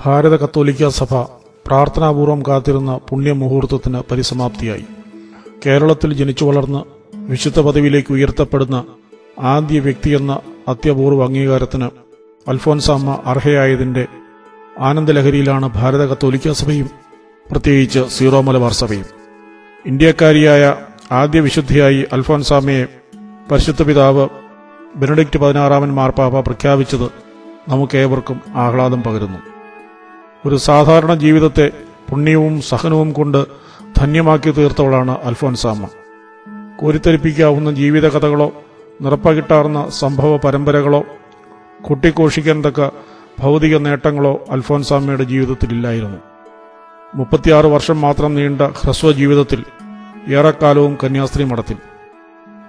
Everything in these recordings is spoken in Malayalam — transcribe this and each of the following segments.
ഭാരത കത്തോലിക്ക സഭ പ്രാർത്ഥനാപൂർവം കാത്തിരുന്ന പുണ്യമുഹൂർത്തത്തിന് പരിസമാപ്തിയായി. കേരളത്തിൽ ജനിച്ചു വളർന്ന് വിശുദ്ധ പദവിയിലേക്ക് ഉയർത്തപ്പെടുന്ന ആദ്യ വ്യക്തിയെന്ന അത്യപൂർവ അംഗീകാരത്തിന് അൽഫോൻസാമ്മ അർഹയായതിന്റെ ആനന്ദലഹരിയിലാണ് ഭാരത കത്തോലിക്ക സഭയും, പ്രത്യേകിച്ച് സീറോ മലബാർ സഭയും. ഇന്ത്യക്കാരിയായ ആദ്യ വിശുദ്ധയായി അൽഫോൻസാമ്മയെ പരിശുദ്ധ പിതാവ് ബെനഡിക്ട് 16 മാർപ്പാപ്പ പ്രഖ്യാപിച്ചത് നമുക്കേവർക്കും ആഹ്ലാദം പകരുന്നു. ഒരു സാധാരണ ജീവിതത്തെ പുണ്യവും സഹനവും കൊണ്ട് ധന്യമാക്കി തീർത്തവളാണ് അൽഫോൻസാമ്മ. കോരിത്തരിപ്പിക്കാവുന്ന ജീവിത കഥകളോ നിറപ്പകിട്ടാർന്ന സംഭവ പരമ്പരകളോ കൊട്ടിഘോഷിക്കാൻ തക്ക ഭൗതിക നേട്ടങ്ങളോ അൽഫോൻസാമ്മയുടെ ജീവിതത്തിലില്ലായിരുന്നു. 36 വർഷം മാത്രം നീണ്ട ഹ്രസ്വ ജീവിതത്തിൽ ഏറെക്കാലവും കന്യാസ്ത്രീ മഠത്തിൽ,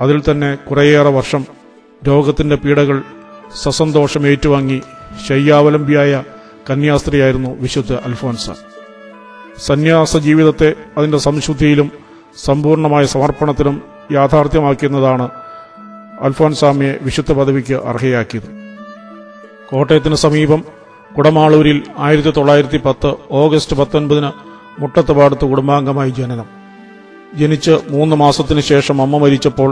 അതിൽ തന്നെ കുറേയേറെ വർഷം രോഗത്തിന്റെ പീഡകൾ സസന്തോഷം ഏറ്റുവാങ്ങി ശയ്യാവലംബിയായ കന്യാസ്ത്രീയായിരുന്നു വിശുദ്ധ അൽഫോൻസ. സന്യാസ ജീവിതത്തെ അതിന്റെ സംശുദ്ധിയിലും സമ്പൂർണമായ സമർപ്പണത്തിലും യാഥാർത്ഥ്യമാക്കുന്നതാണ് അൽഫോൻസാമ്മയെ വിശുദ്ധ പദവിക്ക് അർഹയാക്കിയത്. കോട്ടയത്തിന് സമീപം കുടമാളൂരിൽ 1910 ഓഗസ്റ്റ് 19 മുട്ടത്തുപാടത്ത് കുടുംബാംഗമായി ജനനം. ജനിച്ച് 3 മാസത്തിനു ശേഷം അമ്മ മരിച്ചപ്പോൾ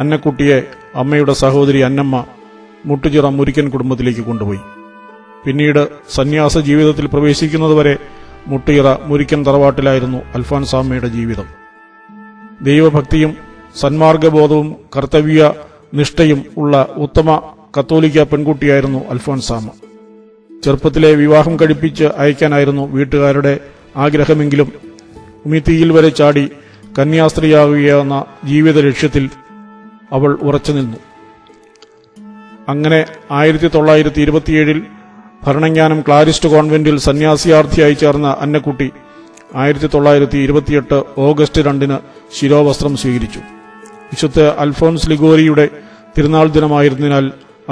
അന്നക്കുട്ടിയെ അമ്മയുടെ സഹോദരി അന്നമ്മ മുട്ടുചിറ മുരിക്കൻ കുടുംബത്തിലേക്ക് കൊണ്ടുപോയി. പിന്നീട് സന്യാസ ജീവിതത്തിൽ പ്രവേശിക്കുന്നതുവരെ മുട്ടുചിറ മുരിക്കൻ തറവാട്ടിലായിരുന്നു അൽഫോൻസാമ്മയുടെ ജീവിതം. ദൈവഭക്തിയും സന്മാർഗബോധവും കർത്തവ്യ നിഷ്ഠയും ഉള്ള ഉത്തമ കത്തോലിക്ക പെൺകുട്ടിയായിരുന്നു അൽഫോൻസാമ്മ. ചെറുപ്പത്തിലെ വിവാഹം കഴിപ്പിച്ച് അയക്കാനായിരുന്നു വീട്ടുകാരുടെ ആഗ്രഹമെങ്കിലും ഉമിത്തിയിൽ വരെ ചാടി കന്യാസ്ത്രീയാകുകയെന്ന ജീവിത ലക്ഷ്യത്തിൽ അവൾ ഉറച്ചുനിന്നു. അങ്ങനെ 1927 ഭരണങ്ങാനം ക്ലാരിസ്റ്റ് കോൺവെന്റിൽ സന്യാസിയാർത്ഥിയായി ചേർന്ന അന്നക്കുട്ടി 1928 ഓഗസ്റ്റ് 2 ശിരോവസ്ത്രം സ്വീകരിച്ചു. വിശുദ്ധ അൽഫോൻസ് ലിഗോരിയുടെ തിരുനാൾ ദിനമായിരുന്നതിനാൽ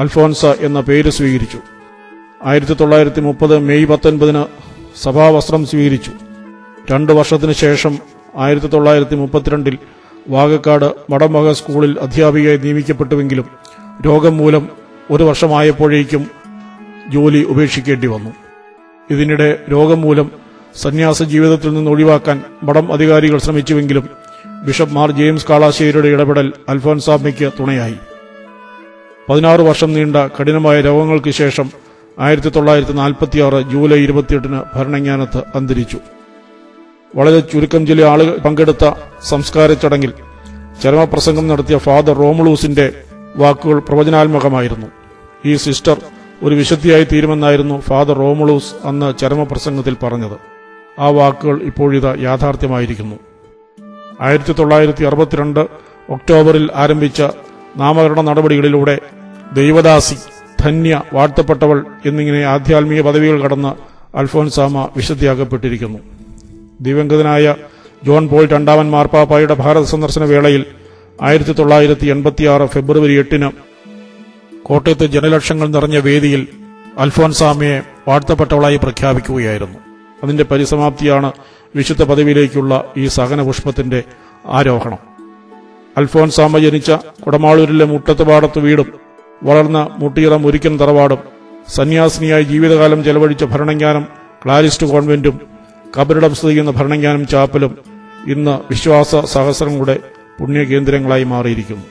അൽഫോൻസ എന്ന പേര് സ്വീകരിച്ചു. 1930 മെയ് 19 സഭാവസ്ത്രം സ്വീകരിച്ചു. 2 വർഷത്തിനു ശേഷം 1932 വാകക്കാട് മടമക സ്കൂളിൽ അധ്യാപികയായി നിയമിക്കപ്പെട്ടുവെങ്കിലും രോഗം മൂലം 1 വർഷമായപ്പോഴേക്കും ജോലി ഉപേക്ഷിക്കേണ്ടി വന്നു. ഇതിനിടെ രോഗം മൂലം സന്യാസ ജീവിതത്തിൽ നിന്ന് ഒഴിവാക്കാൻ മഠം അധികാരികൾ ശ്രമിച്ചുവെങ്കിലും ബിഷപ്പ് മാർ ജെയിംസ് കാളാശ്ശേരിയുടെ ഇടപെടൽ അൽഫോൻസാമ്മയ്ക്ക് തുണയായി. 16 വർഷം നീണ്ട കഠിനമായ രോഗങ്ങൾക്ക് ശേഷം 1946 ജൂലൈ 28 ഭരണങ്ങാനത്ത് അന്തരിച്ചു. വളരെ ചുരുക്കം ചില ആളുകൾ പങ്കെടുത്ത സംസ്കാര ചടങ്ങിൽ ചരമപ്രസംഗം നടത്തിയ ഫാദർ റോമുളൂസിന്റെ വാക്കുകൾ പ്രവചനാത്മകമായിരുന്നു. ഈ സിസ്റ്റർ ഒരു വിശുദ്ധിയായി തീരുമെന്നായിരുന്നു ഫാദർ റോമുളൂസ് അന്ന് ചരമപ്രസംഗത്തിൽ പറഞ്ഞത്. ആ വാക്കുകൾ ഇപ്പോഴിതാ യാഥാർത്ഥ്യമായിരിക്കുന്നു. 1962 ഒക്ടോബറിൽ ആരംഭിച്ച നാമകരണ നടപടികളിലൂടെ ദൈവദാസി, ധന്യ, വാഴ്ത്തപ്പെട്ടവൾ എന്നിങ്ങനെ ആധ്യാത്മിക പദവികൾ കടന്ന് അൽഫോൻസാമ്മ വിശുദ്ധിയാക്കപ്പെട്ടിരിക്കുന്നു. ദിവംഗതനായ ജോൺ പോൾ 2 മാർപ്പാപ്പായുടെ ഭാരത സന്ദർശന വേളയിൽ 1986 ഫെബ്രുവരി 8 കോട്ടയത്ത് ജനലക്ഷങ്ങൾ നിറഞ്ഞ വേദിയിൽ അൽഫോൻസാമ്മയെ വാഴ്ത്തപ്പെട്ടവളായി പ്രഖ്യാപിക്കുകയായിരുന്നു. അതിന്റെ പരിസമാപ്തിയാണ് വിശുദ്ധ പദവിയിലേക്കുള്ള ഈ സഹനപുഷ്പത്തിന്റെ ആരോഹണം. അൽഫോൻസാമ്മ ജനിച്ച കുടമാളൂരിലെ മുട്ടത്തുപാടത്ത് വീടും വളർന്ന മുട്ടിയിറ മുരിക്കൻ തറവാടും സന്യാസിനിയായി ജീവിതകാലം ചെലവഴിച്ച ഭരണങ്ങാനം ക്ലാരിസ്റ്റ് കോൺവെന്റും കബറിടം സ്ഥിതിക്കുന്ന ഭരണങ്ങാനം ചാപ്പലും ഇന്ന് വിശ്വാസ സഹസ്രങ്ങളുടെ പുണ്യകേന്ദ്രങ്ങളായി മാറിയിരിക്കുന്നു.